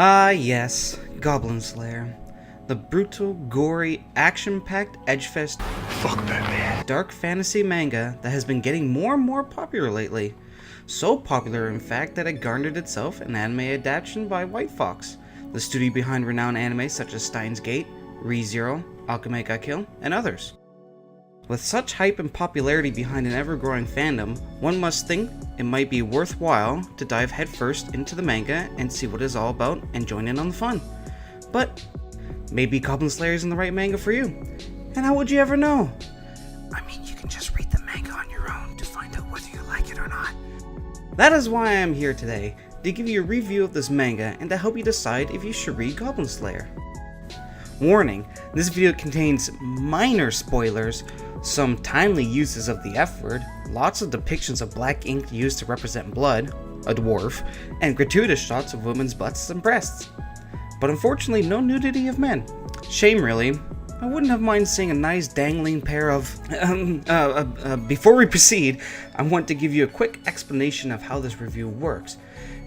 Ah, yes, Goblin Slayer. The brutal, gory, action-packed edgefest Fuck Batman. dark fantasy manga that has been getting more and more popular lately. So popular, in fact, that it garnered itself an anime adaptation by White Fox, the studio behind renowned anime such as Steins Gate, Re:Zero, Akame ga Kill, and others. With such hype and popularity behind an ever-growing fandom, one must think it might be worthwhile to dive headfirst into the manga and see what it's all about and join in on the fun. But maybe Goblin Slayer isn't the right manga for you. And how would you ever know? I mean, you can just read the manga on your own to find out whether you like it or not. That is why I am here today, to give you a review of this manga and to help you decide if you should read Goblin Slayer. Warning, this video contains minor spoilers, some timely uses of the F word, lots of depictions of black ink used to represent blood, a dwarf, and gratuitous shots of women's butts and breasts. But unfortunately, no nudity of men. Shame, really. I wouldn't have mind seeing a nice dangling pair of... Before we proceed, I want to give you a quick explanation of how this review works.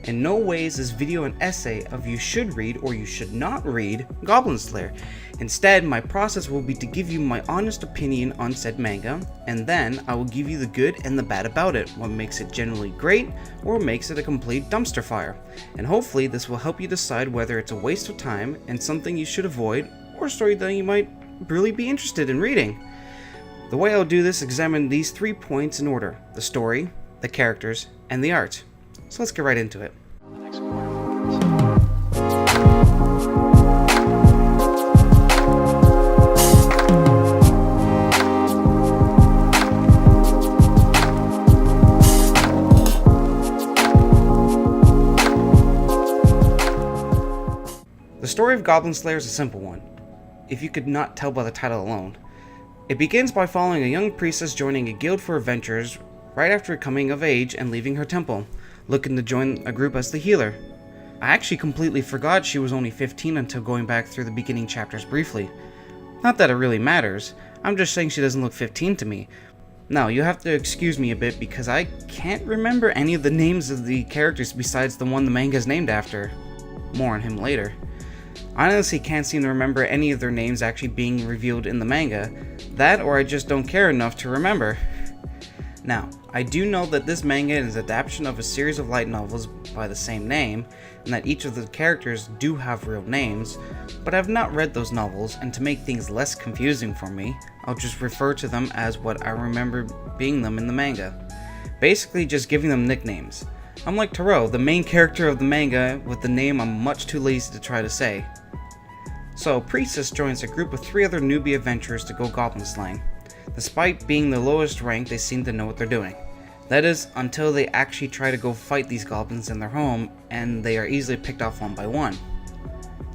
In no way is this video an essay of you should read or you should not read Goblin Slayer. Instead, my process will be to give you my honest opinion on said manga, and then I will give you the good and the bad about it, what makes it generally great or makes it a complete dumpster fire. And hopefully this will help you decide whether it's a waste of time and something you should avoid, or a story that you might really be interested in reading. The way I'll do this is examine these 3 points in order: the story, the characters, and the art. So let's get right into it. The story of Goblin Slayer is a simple one, if you could not tell by the title alone. It begins by following a young priestess joining a guild for adventurers right after coming of age and leaving her temple, looking to join a group as the healer. I actually completely forgot she was only 15 until going back through the beginning chapters briefly. Not that it really matters, I'm just saying she doesn't look 15 to me. Now, you have to excuse me a bit because I can't remember any of the names of the characters besides the one the manga is named after. More on him later. I honestly can't seem to remember any of their names actually being revealed in the manga. That or I just don't care enough to remember. Now, I do know that this manga is an adaptation of a series of light novels by the same name, and that each of the characters do have real names, but I've not read those novels, and to make things less confusing for me, I'll just refer to them as what I remember being them in the manga. Basically just giving them nicknames. I'm like Taro, the main character of the manga, with the name I'm much too lazy to try to say. So, Priestess joins a group of 3 other newbie adventurers to go goblin slaying. Despite being the lowest rank, they seem to know what they're doing. That is, until they actually try to go fight these goblins in their home, and they are easily picked off one by one.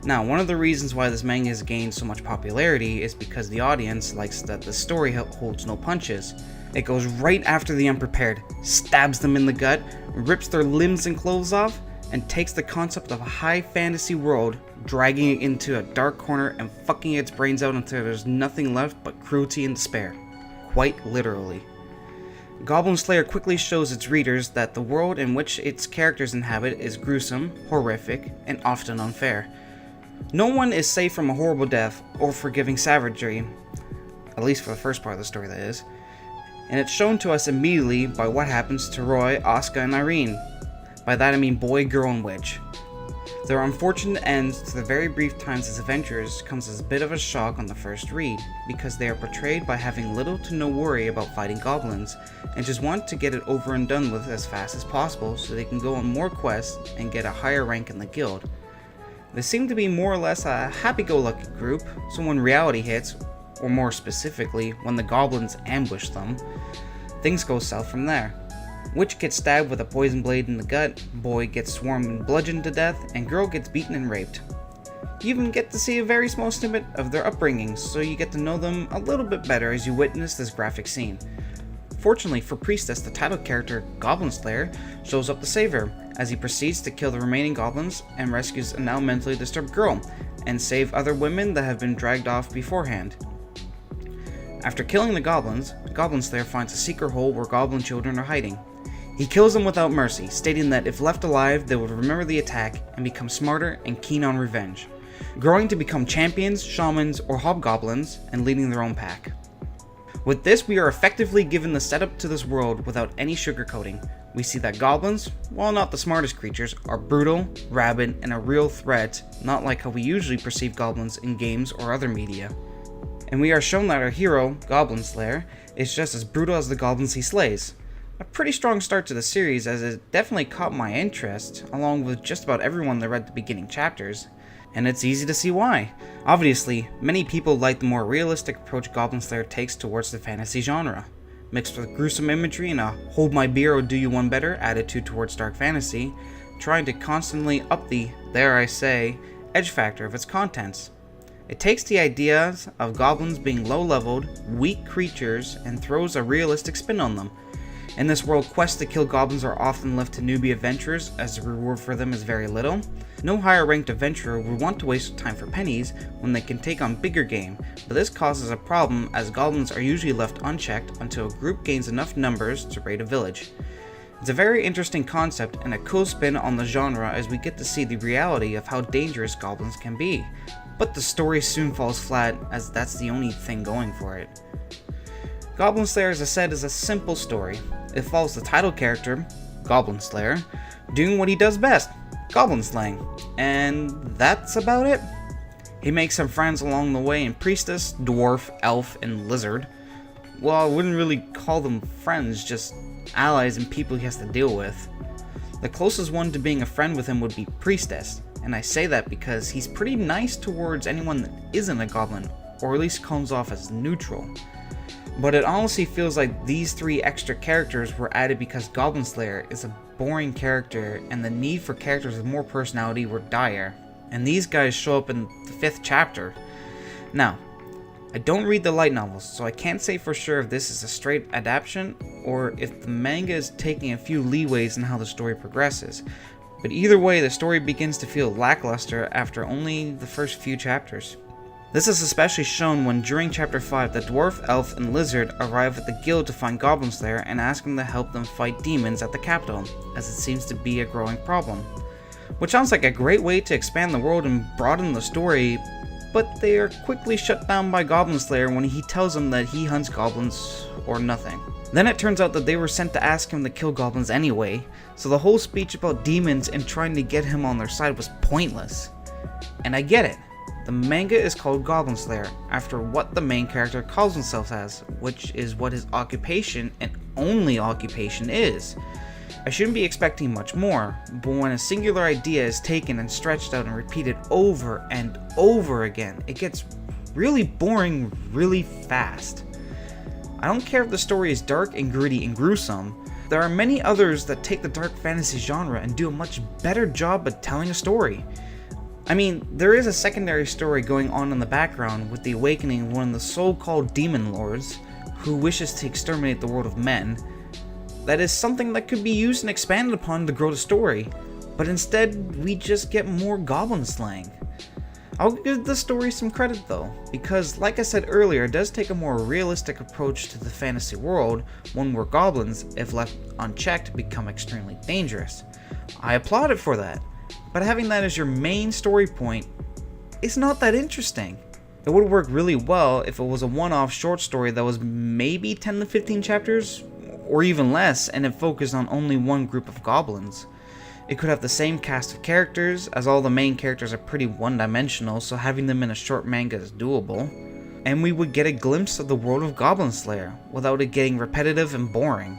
Now, one of the reasons why this manga has gained so much popularity is because the audience likes that the story holds no punches. It goes right after the unprepared, stabs them in the gut, rips their limbs and clothes off, and takes the concept of a high fantasy world, dragging it into a dark corner and fucking its brains out until there's nothing left but cruelty and despair. Quite literally. Goblin Slayer quickly shows its readers that the world in which its characters inhabit is gruesome, horrific, and often unfair. No one is safe from a horrible death or forgiving savagery, at least for the first part of the story that is, and it's shown to us immediately by what happens to Roy, Asuka, and Irene. By that I mean boy, girl, and witch. Their unfortunate ends to the very brief times as adventurers comes as a bit of a shock on the first read, because they are portrayed by having little to no worry about fighting goblins, and just want to get it over and done with as fast as possible so they can go on more quests and get a higher rank in the guild. They seem to be more or less a happy-go-lucky group, so when reality hits, or more specifically, when the goblins ambush them, things go south from there. Witch gets stabbed with a poison blade in the gut, boy gets swarmed and bludgeoned to death, and girl gets beaten and raped. You even get to see a very small snippet of their upbringing, so you get to know them a little bit better as you witness this graphic scene. Fortunately for Priestess, the title character, Goblin Slayer, shows up to save her, as he proceeds to kill the remaining goblins and rescues a now mentally disturbed girl, and save other women that have been dragged off beforehand. After killing the goblins, Goblin Slayer finds a secret hole where goblin children are hiding. He kills them without mercy, stating that if left alive, they would remember the attack and become smarter and keen on revenge, growing to become champions, shamans, or hobgoblins, and leading their own pack. With this, we are effectively given the setup to this world without any sugarcoating. We see that goblins, while not the smartest creatures, are brutal, rabid, and a real threat, not like how we usually perceive goblins in games or other media. And we are shown that our hero, Goblin Slayer, is just as brutal as the goblins he slays. A pretty strong start to the series, as it definitely caught my interest, along with just about everyone that read the beginning chapters. And it's easy to see why. Obviously, many people like the more realistic approach Goblin Slayer takes towards the fantasy genre. Mixed with gruesome imagery and a hold my beer or do you one better attitude towards dark fantasy, trying to constantly up the, dare I say, edge factor of its contents. It takes the ideas of goblins being low-leveled, weak creatures and throws a realistic spin on them. In this world, quests to kill goblins are often left to newbie adventurers, as the reward for them is very little. No higher ranked adventurer would want to waste time for pennies when they can take on bigger game, but this causes a problem as goblins are usually left unchecked until a group gains enough numbers to raid a village. It's a very interesting concept and a cool spin on the genre as we get to see the reality of how dangerous goblins can be, but the story soon falls flat as that's the only thing going for it. Goblin Slayer, as I said, is a simple story. It follows the title character, Goblin Slayer, doing what he does best, goblin slaying, and that's about it. He makes some friends along the way in Priestess, Dwarf, Elf, and Lizard. Well, I wouldn't really call them friends, just allies and people he has to deal with. The closest one to being a friend with him would be Priestess, and I say that because he's pretty nice towards anyone that isn't a goblin, or at least comes off as neutral. But it honestly feels like these 3 extra characters were added because Goblin Slayer is a boring character and the need for characters with more personality were dire, and these guys show up in the 5th chapter. Now, I don't read the light novels, so I can't say for sure if this is a straight adaptation or if the manga is taking a few leeways in how the story progresses, but either way the story begins to feel lackluster after only the first few chapters. This is especially shown when during chapter 5 the dwarf, elf, and lizard arrive at the guild to find Goblin Slayer and ask him to help them fight demons at the capital, as it seems to be a growing problem. Which sounds like a great way to expand the world and broaden the story, but they are quickly shut down by Goblin Slayer when he tells them that he hunts goblins or nothing. Then it turns out that they were sent to ask him to kill goblins anyway, so the whole speech about demons and trying to get him on their side was pointless. And I get it. The manga is called Goblin Slayer, after what the main character calls himself as, which is what his occupation and only occupation is. I shouldn't be expecting much more, but when a singular idea is taken and stretched out and repeated over and over again, it gets really boring really fast. I don't care if the story is dark and gritty and gruesome. There are many others that take the dark fantasy genre and do a much better job at telling a story. I mean, there is a secondary story going on in the background with the awakening of one of the so-called demon lords who wishes to exterminate the world of men. That is something that could be used and expanded upon to grow the story, but instead we just get more goblin slaying. I'll give the story some credit though, because like I said earlier, it does take a more realistic approach to the fantasy world, one where goblins, if left unchecked, become extremely dangerous. I applaud it for that. But having that as your main story point is not that interesting. It would work really well if it was a one-off short story that was maybe 10 to 15 chapters, or even less, and it focused on only one group of goblins. It could have the same cast of characters, as all the main characters are pretty one-dimensional, so having them in a short manga is doable. And we would get a glimpse of the world of Goblin Slayer, without it getting repetitive and boring.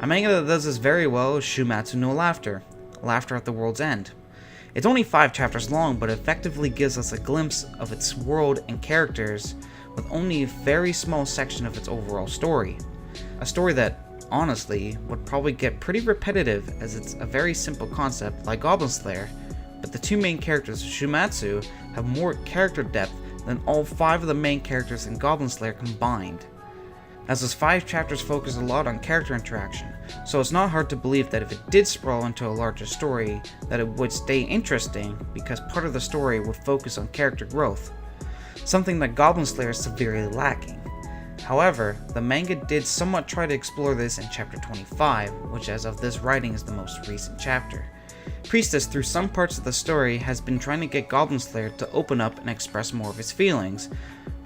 A manga that does this very well is Shumatsu no Laughter, Laughter at the World's End. It's only 5 chapters long, but effectively gives us a glimpse of its world and characters, with only a very small section of its overall story. A story that, honestly, would probably get pretty repetitive as it's a very simple concept like Goblin Slayer, but the 2 main characters of Shumatsu have more character depth than all 5 of the main characters in Goblin Slayer combined. As those 5 chapters focus a lot on character interaction, so it's not hard to believe that if it did sprawl into a larger story, that it would stay interesting because part of the story would focus on character growth, something that Goblin Slayer is severely lacking. However, the manga did somewhat try to explore this in chapter 25, which as of this writing is the most recent chapter. Priestess, through some parts of the story, has been trying to get Goblin Slayer to open up and express more of his feelings,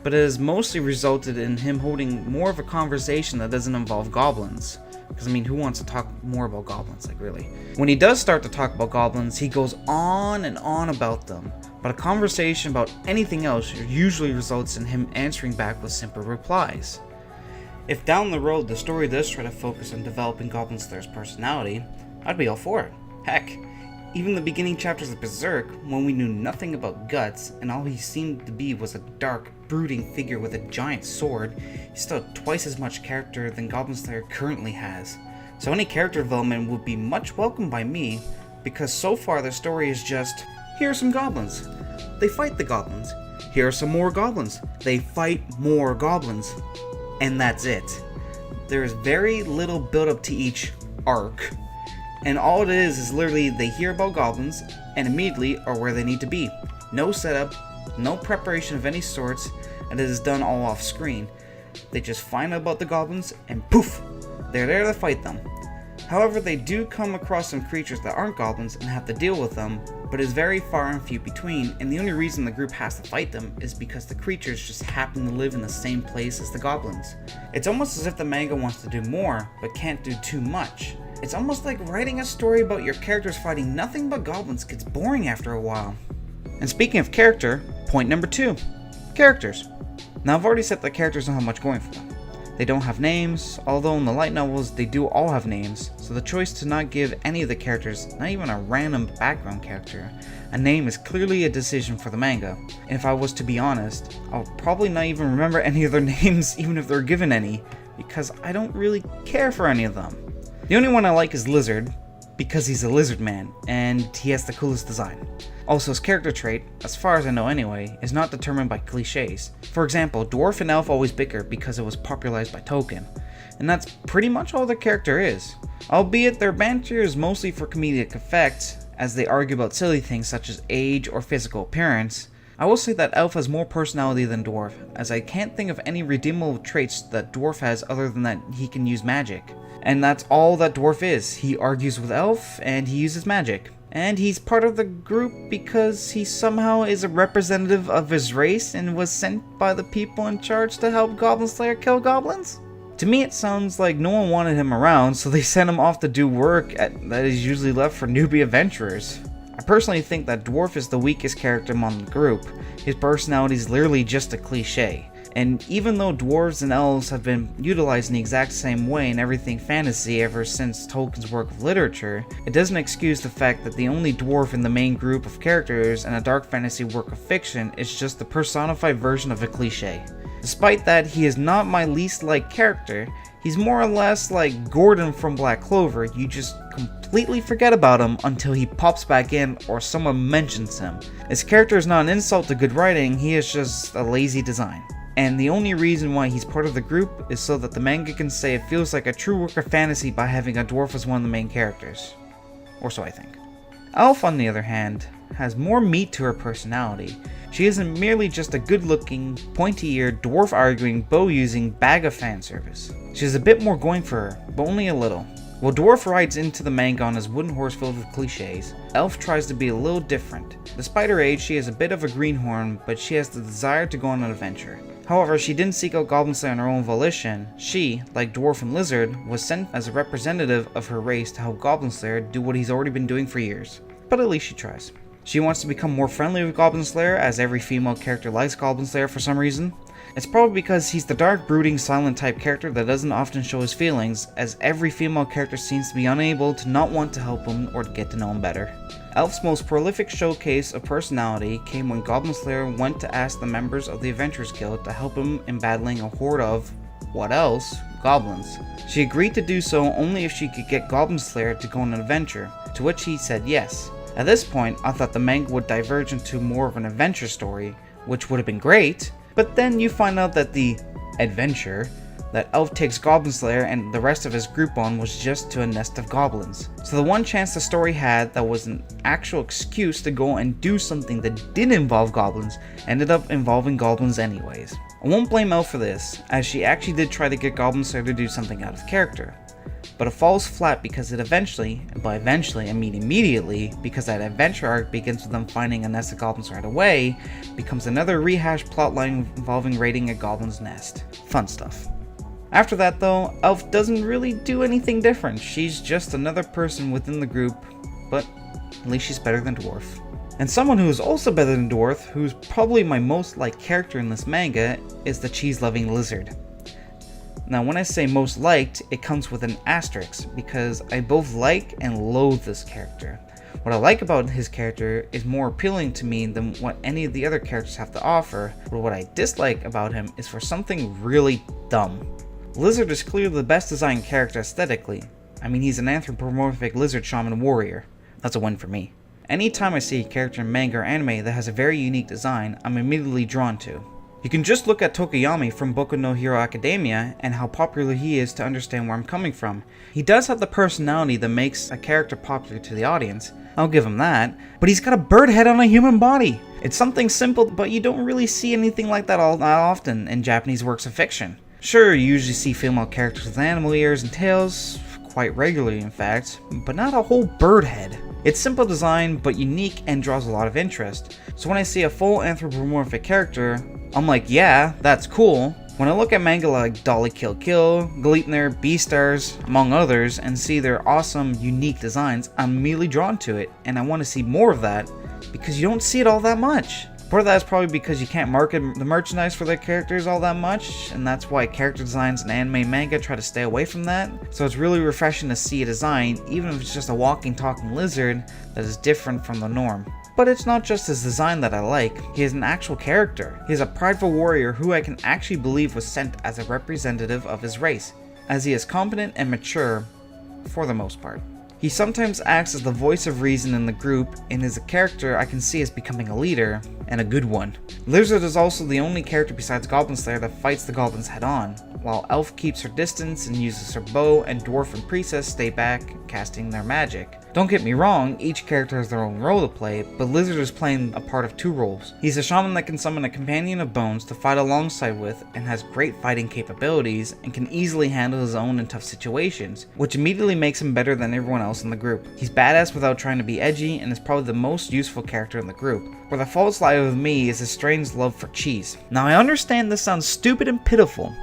but it has mostly resulted in him holding more of a conversation that doesn't involve goblins. Because, who wants to talk more about goblins, really? When he does start to talk about goblins, he goes on and on about them, but a conversation about anything else usually results in him answering back with simple replies. If down the road the story does try to focus on developing Goblin Slayer's personality, I'd be all for it. Heck, even the beginning chapters of Berserk, when we knew nothing about Guts and all he seemed to be was a dark, brooding figure with a giant sword, he still had twice as much character than Goblin Slayer currently has. So any character development would be much welcomed by me, because so far the story is just, here are some goblins. They fight the goblins. Here are some more goblins. They fight more goblins. And that's it. There is very little build up to each arc. And all it is literally they hear about goblins and immediately are where they need to be. No setup, no preparation of any sorts, and it is done all off screen. They just find out about the goblins and poof, they're there to fight them. However, they do come across some creatures that aren't goblins and have to deal with them, but is very far and few between, and the only reason the group has to fight them is because the creatures just happen to live in the same place as the goblins. It's almost as if the manga wants to do more, but can't do too much. It's almost like writing a story about your characters fighting nothing but goblins gets boring after a while. And speaking of character, point number 2. Characters. Now I've already said that characters don't have much going for them. They don't have names, although in the light novels they do all have names, so the choice to not give any of the characters, not even a random background character, a name is clearly a decision for the manga. And if I was to be honest, I'll probably not even remember any of their names even if they're given any, because I don't really care for any of them. The only one I like is Lizard, because he's a lizard man, and he has the coolest design. Also, his character trait, as far as I know anyway, is not determined by cliches. For example, Dwarf and Elf always bicker because it was popularized by Tolkien, and that's pretty much all their character is. Albeit their banter is mostly for comedic effect, as they argue about silly things such as age or physical appearance. I will say that Elf has more personality than Dwarf, as I can't think of any redeemable traits that Dwarf has other than that he can use magic. And that's all that Dwarf is. He argues with Elf, and he uses magic. And he's part of the group because he somehow is a representative of his race and was sent by the people in charge to help Goblin Slayer kill goblins? To me it sounds like no one wanted him around, so they sent him off to do work that is usually left for newbie adventurers. I personally think that Dwarf is the weakest character among the group. His personality is literally just a cliche. And even though dwarves and elves have been utilized in the exact same way in everything fantasy ever since Tolkien's work of literature, it doesn't excuse the fact that the only dwarf in the main group of characters in a dark fantasy work of fiction is just the personified version of a cliche. Despite that, he is not my least liked character. He's more or less like Gordon from Black Clover. You just completely forget about him until he pops back in or someone mentions him. His character is not an insult to good writing, he is just a lazy design. And the only reason why he's part of the group is so that the manga can say it feels like a true work of fantasy by having a dwarf as one of the main characters. Or so I think. Elf, on the other hand, has more meat to her personality. She isn't merely just a good-looking, pointy-eared, dwarf-arguing, bow-using bag of fan service. She has a bit more going for her, but only a little. While Dwarf rides into the manga on his wooden horse filled with cliches, Elf tries to be a little different. Despite her age, she has a bit of a greenhorn, but she has the desire to go on an adventure. However, she didn't seek out Goblin Slayer on her own volition. She, like Dwarf and Lizard, was sent as a representative of her race to help Goblin Slayer do what he's already been doing for years. But at least she tries. She wants to become more friendly with Goblin Slayer, as every female character likes Goblin Slayer for some reason. It's probably because he's the dark, brooding, silent type character that doesn't often show his feelings, as every female character seems to be unable to not want to help him or to get to know him better. Elf's most prolific showcase of personality came when Goblin Slayer went to ask the members of the Adventurers Guild to help him in battling a horde of, what else, goblins. She agreed to do so only if she could get Goblin Slayer to go on an adventure, to which he said yes. At this point, I thought the manga would diverge into more of an adventure story, which would have been great, but then you find out that the adventure that Elf takes Goblin Slayer and the rest of his group on was just to a nest of goblins. So the one chance the story had that was an actual excuse to go and do something that didn't involve goblins ended up involving goblins anyways. I won't blame Elle for this, as she actually did try to get Goblin Slayer to do something out of character. But it falls flat because it eventually, and by eventually I mean immediately, because that adventure arc begins with them finding a nest of goblins right away, becomes another rehashed plotline involving raiding a goblin's nest. Fun stuff. After that though, Elf doesn't really do anything different. She's just another person within the group, but at least she's better than Dwarf. And someone who is also better than Dwarf, who's probably my most liked character in this manga, is the cheese-loving lizard. Now when I say most liked, it comes with an asterisk, because I both like and loathe this character. What I like about his character is more appealing to me than what any of the other characters have to offer, but what I dislike about him is for something really dumb. Lizard is clearly the best designed character aesthetically. I mean, he's an anthropomorphic lizard shaman warrior. That's a win for me. Anytime I see a character in manga or anime that has a very unique design, I'm immediately drawn to. You can just look at Tokoyami from Boku no Hero Academia and how popular he is to understand where I'm coming from. He does have the personality that makes a character popular to the audience, I'll give him that, but he's got a bird head on a human body. It's something simple, but you don't really see anything like that all that often in Japanese works of fiction. Sure, you usually see female characters with animal ears and tails, quite regularly in fact, but not a whole bird head. It's simple design, but unique and draws a lot of interest. So when I see a full anthropomorphic character, I'm like, yeah, that's cool. When I look at manga like Dolly Kill Kill, Gleipnir, Beastars, among others, and see their awesome, unique designs, I'm immediately drawn to it, and I want to see more of that, because you don't see it all that much. Part of that is probably because you can't market the merchandise for their characters all that much, and that's why character designs in anime and manga try to stay away from that. So it's really refreshing to see a design, even if it's just a walking, talking lizard, that is different from the norm. But it's not just his design that I like, he is an actual character. He is a prideful warrior who I can actually believe was sent as a representative of his race, as he is competent and mature, for the most part. He sometimes acts as the voice of reason in the group, and is a character I can see as becoming a leader, and a good one. Lizard is also the only character besides Goblin Slayer that fights the goblins head on, while Elf keeps her distance and uses her bow, and Dwarf and Priestess stay back, casting their magic. Don't get me wrong, each character has their own role to play, but Lizard is playing a part of two roles. He's a shaman that can summon a companion of bones to fight alongside with, and has great fighting capabilities, and can easily handle his own in tough situations, which immediately makes him better than everyone else in the group. He's badass without trying to be edgy, and is probably the most useful character in the group. Where the faults lie with me is his strange love for cheese. Now I understand this sounds stupid and pitiful,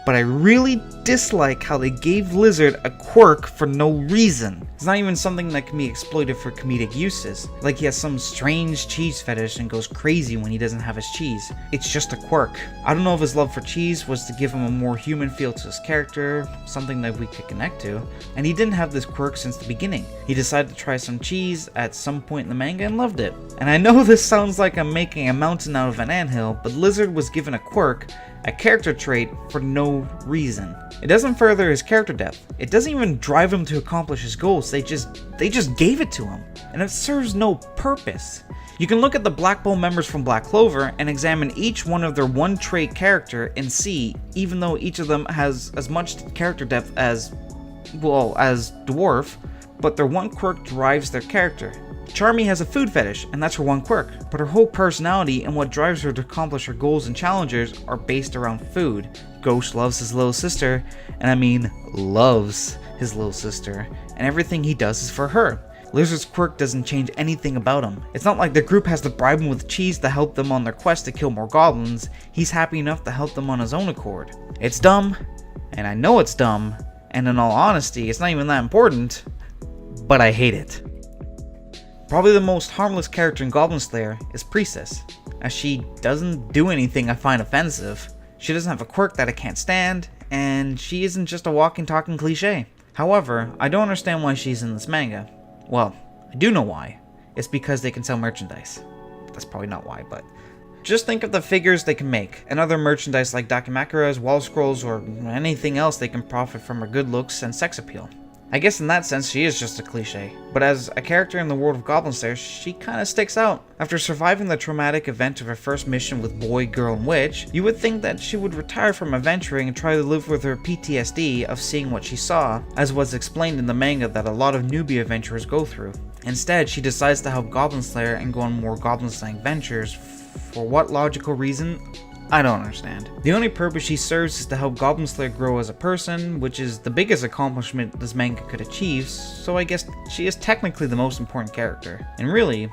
but I really dislike how they gave Lizard a quirk for no reason. It's not even something that can be exploited for comedic uses, like he has some strange cheese fetish and goes crazy when he doesn't have his cheese. It's just a quirk. I don't know if his love for cheese was to give him a more human feel to his character, something that we could connect to, and he didn't have this quirk since the beginning. He decided to try some cheese at some point in the manga and loved it. And I know this sounds like I'm making a mountain out of an anthill, but Lizard was given a quirk, a character trait, for no reason. It doesn't further his character depth. It doesn't even drive him to accomplish his goals. They just gave it to him. And it serves no purpose. You can look at the Black Bull members from Black Clover and examine each one of their one trait character and see, even though each of them has as much character depth as, well, as Dwarf, but their one quirk drives their character. Charmy has a food fetish, and that's her one quirk, but her whole personality and what drives her to accomplish her goals and challenges are based around food. Ghost loves his little sister, and I mean loves his little sister, and everything he does is for her. Lizard's quirk doesn't change anything about him. It's not like the group has to bribe him with cheese to help them on their quest to kill more goblins. He's happy enough to help them on his own accord. It's dumb, and I know it's dumb, and in all honesty, it's not even that important, but I hate it. Probably the most harmless character in Goblin Slayer is Priestess, as she doesn't do anything I find offensive. She doesn't have a quirk that I can't stand, and she isn't just a walking talking cliche. However, I don't understand why she's in this manga. Well, I do know why. It's because they can sell merchandise. That's probably not why, but just think of the figures they can make, and other merchandise like Dakimakuras, wall scrolls, or anything else they can profit from her good looks and sex appeal. I guess in that sense she is just a cliche, but as a character in the world of Goblin Slayer, she kinda sticks out. After surviving the traumatic event of her first mission with Boy, Girl, and Witch, you would think that she would retire from adventuring and try to live with her PTSD of seeing what she saw, as was explained in the manga that a lot of newbie adventurers go through. Instead, she decides to help Goblin Slayer and go on more goblin slaying ventures. For what logical reason? I don't understand. The only purpose she serves is to help Goblin Slayer grow as a person, which is the biggest accomplishment this manga could achieve, so I guess she is technically the most important character. And really,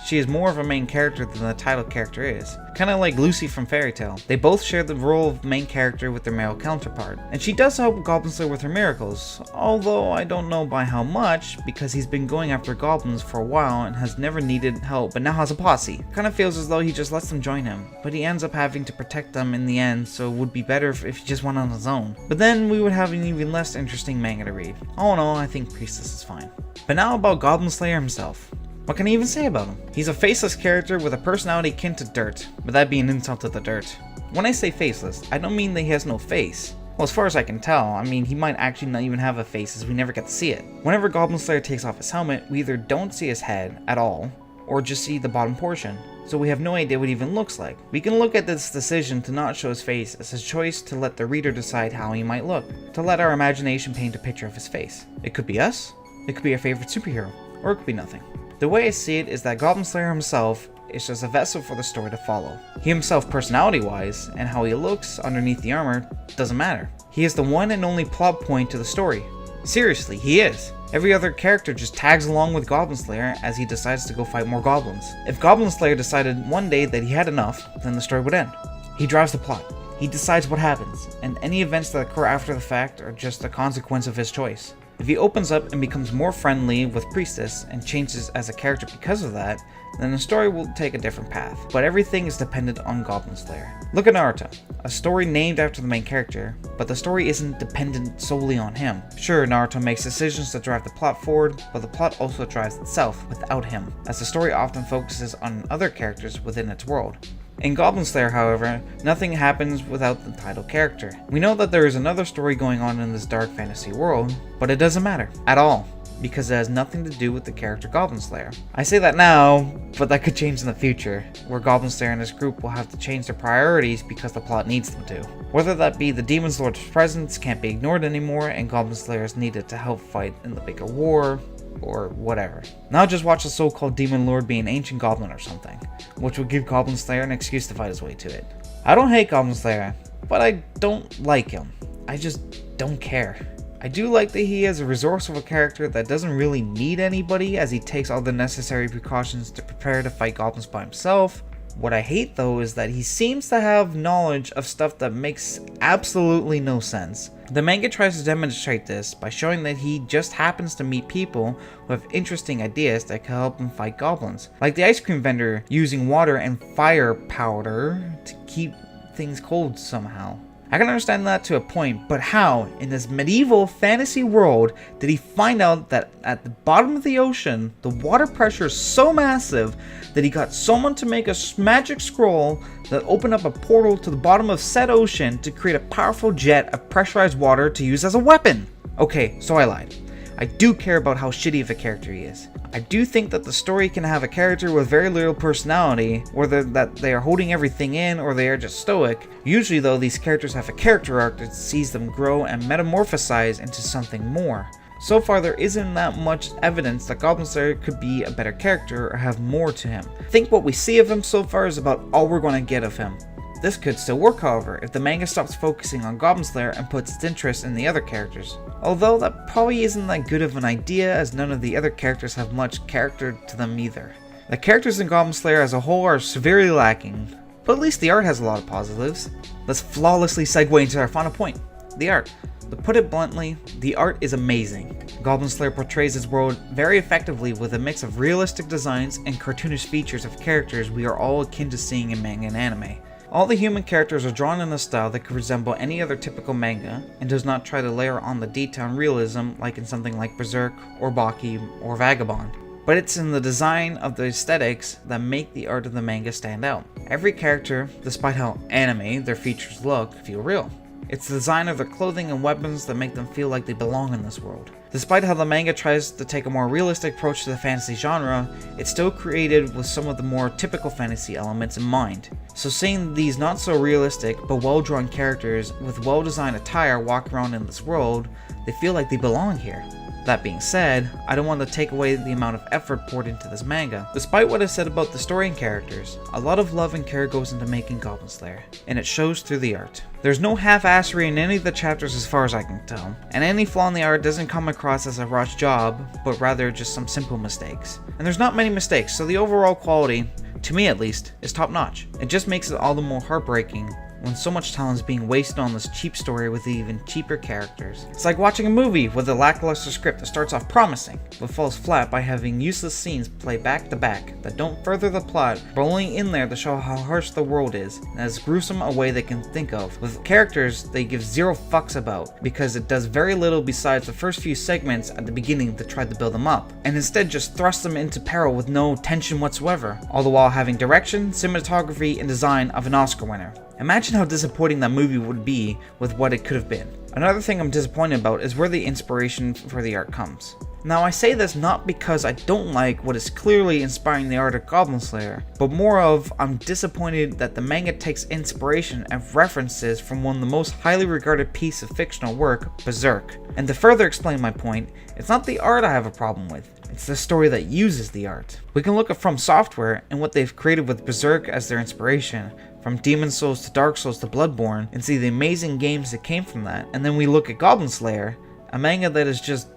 she is more of a main character than the title character is. Kinda like Lucy from Fairy Tail. They both share the role of main character with their male counterpart. And she does help Goblin Slayer with her miracles, although I don't know by how much, because he's been going after goblins for a while and has never needed help, but now has a posse. Kinda feels as though he just lets them join him, but he ends up having to protect them in the end, so it would be better if he just went on his own. But then we would have an even less interesting manga to read. All in all, I think Priestess is fine. But now about Goblin Slayer himself. What can I even say about him? He's a faceless character with a personality akin to dirt, but that'd be an insult to the dirt. When I say faceless, I don't mean that he has no face. Well, as far as I can tell, I mean he might actually not even have a face as we never get to see it. Whenever Goblin Slayer takes off his helmet, we either don't see his head at all, or just see the bottom portion, so we have no idea what he even looks like. We can look at this decision to not show his face as a choice to let the reader decide how he might look, to let our imagination paint a picture of his face. It could be us, it could be our favorite superhero, or it could be nothing. The way I see it is that Goblin Slayer himself is just a vessel for the story to follow. He himself, personality-wise, and how he looks underneath the armor, doesn't matter. He is the one and only plot point to the story. Seriously, he is. Every other character just tags along with Goblin Slayer as he decides to go fight more goblins. If Goblin Slayer decided one day that he had enough, then the story would end. He drives the plot. He decides what happens, and any events that occur after the fact are just a consequence of his choice. If he opens up and becomes more friendly with Priestess and changes as a character because of that, then the story will take a different path. But everything is dependent on Goblin Slayer. Look at Naruto, a story named after the main character, but the story isn't dependent solely on him. Sure, Naruto makes decisions that drive the plot forward, but the plot also drives itself without him, as the story often focuses on other characters within its world. In Goblin Slayer, however, nothing happens without the title character. We know that there is another story going on in this dark fantasy world, but it doesn't matter at all, because it has nothing to do with the character Goblin Slayer. I say that now, but that could change in the future, where Goblin Slayer and his group will have to change their priorities because the plot needs them to. Whether that be the Demon Lord's presence can't be ignored anymore and Goblin Slayer is needed to help fight in the bigger war, or whatever. Now just watch the so-called Demon Lord be an ancient goblin or something, which will give Goblin Slayer an excuse to fight his way to it. I don't hate Goblin Slayer, but I don't like him. I just don't care. I do like that he is a resourceful character that doesn't really need anybody as he takes all the necessary precautions to prepare to fight goblins by himself. What I hate though is that he seems to have knowledge of stuff that makes absolutely no sense. The manga tries to demonstrate this by showing that he just happens to meet people who have interesting ideas that can help him fight goblins. Like the ice cream vendor using water and fire powder to keep things cold somehow. I can understand that to a point, but how, in this medieval fantasy world, did he find out that at the bottom of the ocean, the water pressure is so massive that he got someone to make a magic scroll that opened up a portal to the bottom of said ocean to create a powerful jet of pressurized water to use as a weapon? Okay, so I lied. I do care about how shitty of a character he is. I do think that the story can have a character with very little personality, whether that they are holding everything in or they are just stoic. Usually though, these characters have a character arc that sees them grow and metamorphosize into something more. So far there isn't that much evidence that Goblin Slayer could be a better character or have more to him. I think what we see of him so far is about all we're going to get of him. This could still work, however, if the manga stops focusing on Goblin Slayer and puts its interest in the other characters. Although that probably isn't that good of an idea, as none of the other characters have much character to them either. The characters in Goblin Slayer as a whole are severely lacking, but at least the art has a lot of positives. Let's flawlessly segue into our final point, the art. To put it bluntly, the art is amazing. Goblin Slayer portrays his world very effectively with a mix of realistic designs and cartoonish features of characters we are all akin to seeing in manga and anime. All the human characters are drawn in a style that could resemble any other typical manga, and does not try to layer on the detail and realism like in something like Berserk, or Baki, or Vagabond. But it's in the design of the aesthetics that make the art of the manga stand out. Every character, despite how anime their features look, feel real. It's the design of their clothing and weapons that make them feel like they belong in this world. Despite how the manga tries to take a more realistic approach to the fantasy genre, it's still created with some of the more typical fantasy elements in mind. So seeing these not so realistic but well-drawn characters with well-designed attire walk around in this world, they feel like they belong here. That being said, I don't want to take away the amount of effort poured into this manga. Despite what I said about the story and characters, a lot of love and care goes into making Goblin Slayer, and it shows through the art. There's no half-assery in any of the chapters as far as I can tell, and any flaw in the art doesn't come across as a rushed job, but rather just some simple mistakes. And there's not many mistakes, so the overall quality, to me at least, is top-notch. It just makes it all the more heartbreaking when so much talent is being wasted on this cheap story with even cheaper characters. It's like watching a movie with a lackluster script that starts off promising, but falls flat by having useless scenes play back to back that don't further the plot, but only in there to show how harsh the world is, and as gruesome a way they can think of, with characters they give zero fucks about, because it does very little besides the first few segments at the beginning that tried to build them up, and instead just thrust them into peril with no tension whatsoever, all the while having direction, cinematography, and design of an Oscar winner. Imagine how disappointing that movie would be with what it could have been. Another thing I'm disappointed about is where the inspiration for the art comes. Now I say this not because I don't like what is clearly inspiring the art of Goblin Slayer, but more of I'm disappointed that the manga takes inspiration and references from one of the most highly regarded piece of fictional work, Berserk. And to further explain my point, it's not the art I have a problem with, it's the story that uses the art. We can look at From Software and what they've created with Berserk as their inspiration, from Demon Souls to Dark Souls to Bloodborne, and see the amazing games that came from that. And then we look at Goblin Slayer, a manga that is just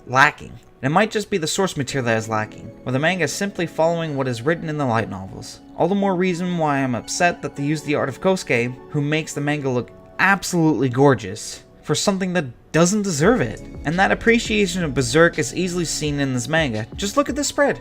lacking. And it might just be the source material that is lacking, where the manga is simply following what is written in the light novels. All the more reason why I'm upset that they use the art of Kosuke, who makes the manga look absolutely gorgeous, for something that doesn't deserve it. And that appreciation of Berserk is easily seen in this manga. Just look at this spread.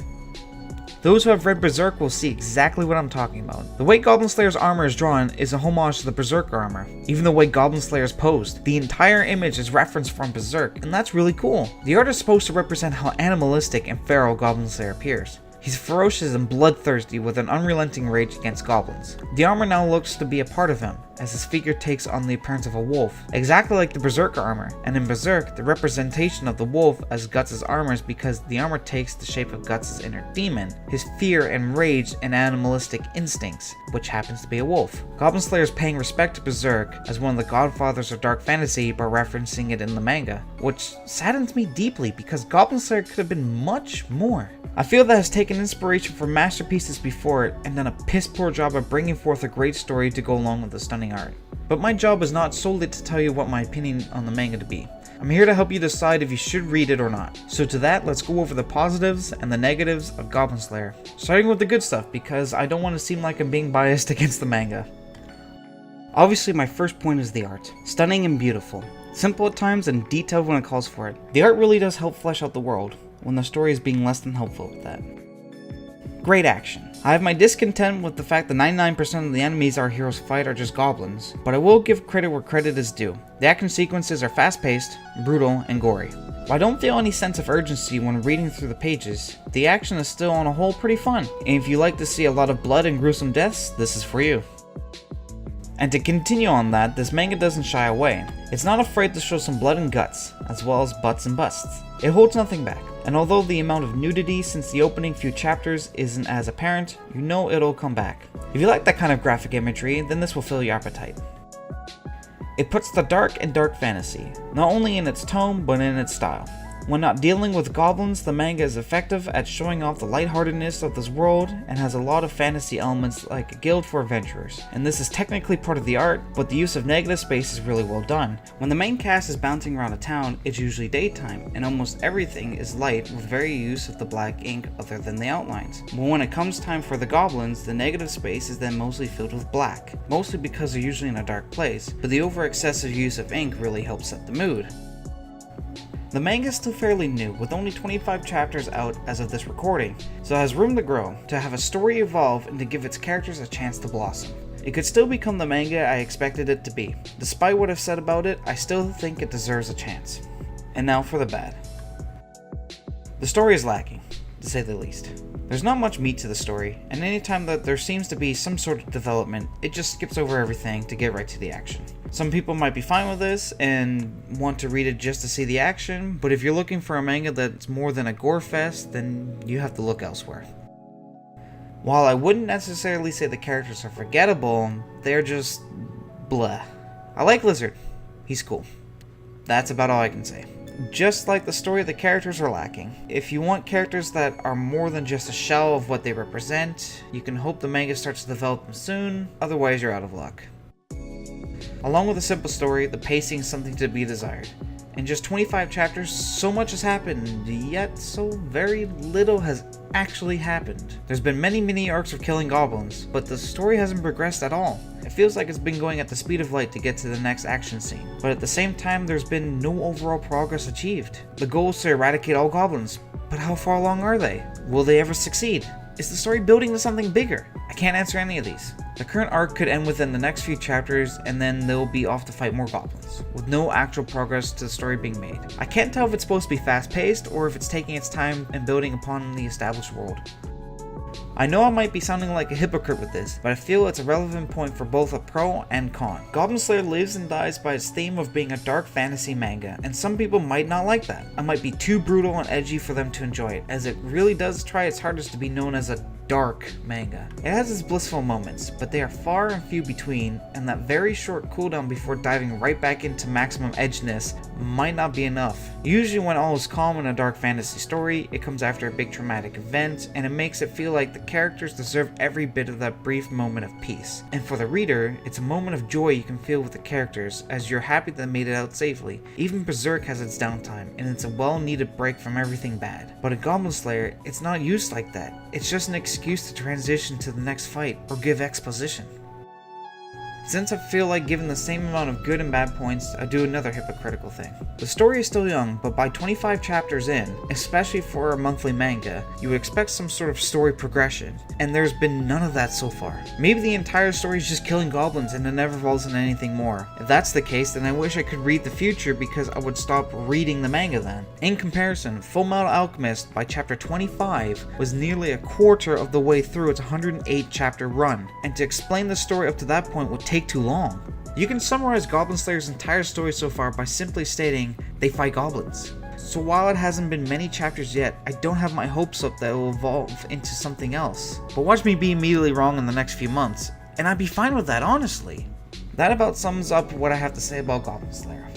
Those who have read Berserk will see exactly what I'm talking about. The way Goblin Slayer's armor is drawn is a homage to the Berserker armor. Even the way Goblin Slayer is posed, the entire image is referenced from Berserk, and that's really cool. The art is supposed to represent how animalistic and feral Goblin Slayer appears. He's ferocious and bloodthirsty with an unrelenting rage against goblins. The armor now looks to be a part of him, as his figure takes on the appearance of a wolf, exactly like the Berserker armor. And in Berserk, the representation of the wolf as Guts' armor is because the armor takes the shape of Guts' inner demon, his fear and rage and animalistic instincts, which happens to be a wolf. Goblin Slayer is paying respect to Berserk as one of the godfathers of dark fantasy by referencing it in the manga, which saddens me deeply because Goblin Slayer could have been much more. I feel that it has taken inspiration from masterpieces before it and done a piss poor job of bringing forth a great story to go along with the stunning art. But my job is not solely to tell you what my opinion on the manga to be. I'm here to help you decide if you should read it or not. So to that, let's go over the positives and the negatives of Goblin Slayer. Starting with the good stuff, because I don't want to seem like I'm being biased against the manga. Obviously my first point is the art. Stunning and beautiful. Simple at times and detailed when it calls for it. The art really does help flesh out the world, when the story is being less than helpful with that. Great action. I have my discontent with the fact that 99% of the enemies our heroes fight are just goblins, but I will give credit where credit is due. The action sequences are fast-paced, brutal, and gory. While I don't feel any sense of urgency when reading through the pages, the action is still on a whole pretty fun, and if you like to see a lot of blood and gruesome deaths, this is for you. And to continue on that, this manga doesn't shy away. It's not afraid to show some blood and guts, as well as butts and busts. It holds nothing back, and although the amount of nudity since the opening few chapters isn't as apparent, you know it'll come back. If you like that kind of graphic imagery, then this will fill your appetite. It puts the dark in dark fantasy, not only in its tone, but in its style. When not dealing with goblins, the manga is effective at showing off the lightheartedness of this world and has a lot of fantasy elements like a guild for adventurers. And this is technically part of the art, but the use of negative space is really well done. When the main cast is bouncing around a town, it's usually daytime, and almost everything is light with very use of the black ink other than the outlines. But when it comes time for the goblins, the negative space is then mostly filled with black, mostly because they're usually in a dark place, but the over excessive use of ink really helps set the mood. The manga is still fairly new, with only 25 chapters out as of this recording, so it has room to grow, to have a story evolve, and to give its characters a chance to blossom. It could still become the manga I expected it to be. Despite what I've said about it, I still think it deserves a chance. And now for the bad. The story is lacking, to say the least. There's not much meat to the story, and anytime that there seems to be some sort of development, it just skips over everything to get right to the action. Some people might be fine with this and want to read it just to see the action, but if you're looking for a manga that's more than a gore fest, then you have to look elsewhere. While I wouldn't necessarily say the characters are forgettable, they're just blah. I like Lizard. He's cool. That's about all I can say. just like the story, the characters are lacking. If you want characters that are more than just a shell of what they represent, you can hope the manga starts to develop them soon, otherwise you're out of luck. Along with a simple story, the pacing is something to be desired. In just 25 chapters, so much has happened, yet so very little has actually happened. There's been many mini arcs of killing goblins, but the story hasn't progressed at all. It feels like it's been going at the speed of light to get to the next action scene, but at the same time there's been no overall progress achieved. The goal is to eradicate all goblins, but how far along are they? Will they ever succeed? Is the story building to something bigger? I can't answer any of these. The current arc could end within the next few chapters and then they'll be off to fight more goblins, with no actual progress to the story being made. I can't tell if it's supposed to be fast paced or if it's taking its time and building upon the established world. I know I might be sounding like a hypocrite with this, but I feel it's a relevant point for both a pro and con. Goblin Slayer lives and dies by its theme of being a dark fantasy manga, and some people might not like that. I might be too brutal and edgy for them to enjoy it, as it really does try its hardest to be known as a dark manga. It has its blissful moments, but they are far and few between, and that very short cooldown before diving right back into maximum edginess might not be enough. Usually when all is calm in a dark fantasy story, it comes after a big traumatic event, and it makes it feel like the characters deserve every bit of that brief moment of peace. And for the reader, it's a moment of joy you can feel with the characters, as you're happy they made it out safely. Even Berserk has its downtime, and it's a well-needed break from everything bad. But in Goblin Slayer, it's not used like that. It's just an excuse to transition to the next fight or give exposition. Since I feel like giving the same amount of good and bad points, I do another hypocritical thing. The story is still young, but by 25 chapters in, especially for a monthly manga, you would expect some sort of story progression, and there's been none of that so far. Maybe the entire story is just killing goblins and it never evolves into anything more. If that's the case, then I wish I could read the future because I would stop reading the manga then. In comparison, Fullmetal Alchemist by chapter 25 was nearly a quarter of the way through its 108 chapter run, and to explain the story up to that point would take too long. You can summarize Goblin Slayer's entire story so far by simply stating they fight goblins. So while it hasn't been many chapters yet, I don't have my hopes up that it will evolve into something else. But watch me be immediately wrong in the next few months, and I'd be fine with that, honestly. That about sums up what I have to say about Goblin Slayer.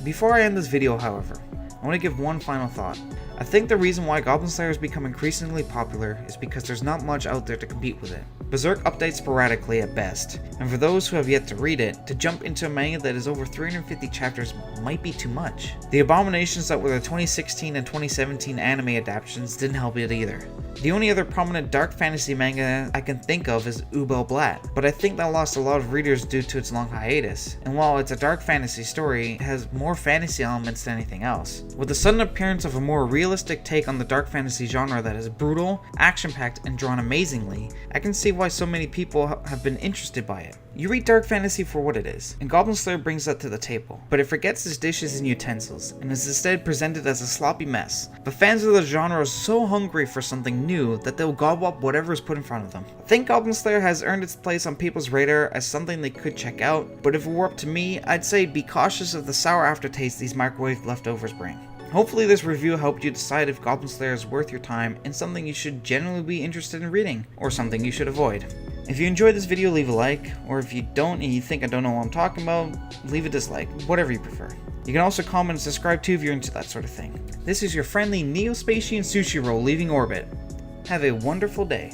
Before I end this video, however, I want to give one final thought. I think the reason why Goblin Slayer has become increasingly popular is because there's not much out there to compete with it. Berserk updates sporadically at best, and for those who have yet to read it, to jump into a manga that is over 350 chapters might be too much. The abominations that were the 2016 and 2017 anime adaptations didn't help it either. The only other prominent dark fantasy manga I can think of is Ubel Blatt, but I think that lost a lot of readers due to its long hiatus, and while it's a dark fantasy story, it has more fantasy elements than anything else. With the sudden appearance of a more realistic take on the dark fantasy genre that is brutal, action-packed, and drawn amazingly, I can see why so many people have been interested by it. You read dark fantasy for what it is, and Goblin Slayer brings that to the table, but it forgets its dishes and utensils, and is instead presented as a sloppy mess. The fans of the genre are so hungry for something new that they'll gobble up whatever is put in front of them. I think Goblin Slayer has earned its place on people's radar as something they could check out, but if it were up to me, I'd say be cautious of the sour aftertaste these microwave leftovers bring. Hopefully this review helped you decide if Goblin Slayer is worth your time and something you should generally be interested in reading, or something you should avoid. If you enjoyed this video, leave a like, or if you don't and you think I don't know what I'm talking about, leave a dislike, whatever you prefer. You can also comment and subscribe too if you're into that sort of thing. This is your friendly Neo-Spatian Sushi Roll leaving orbit. Have a wonderful day.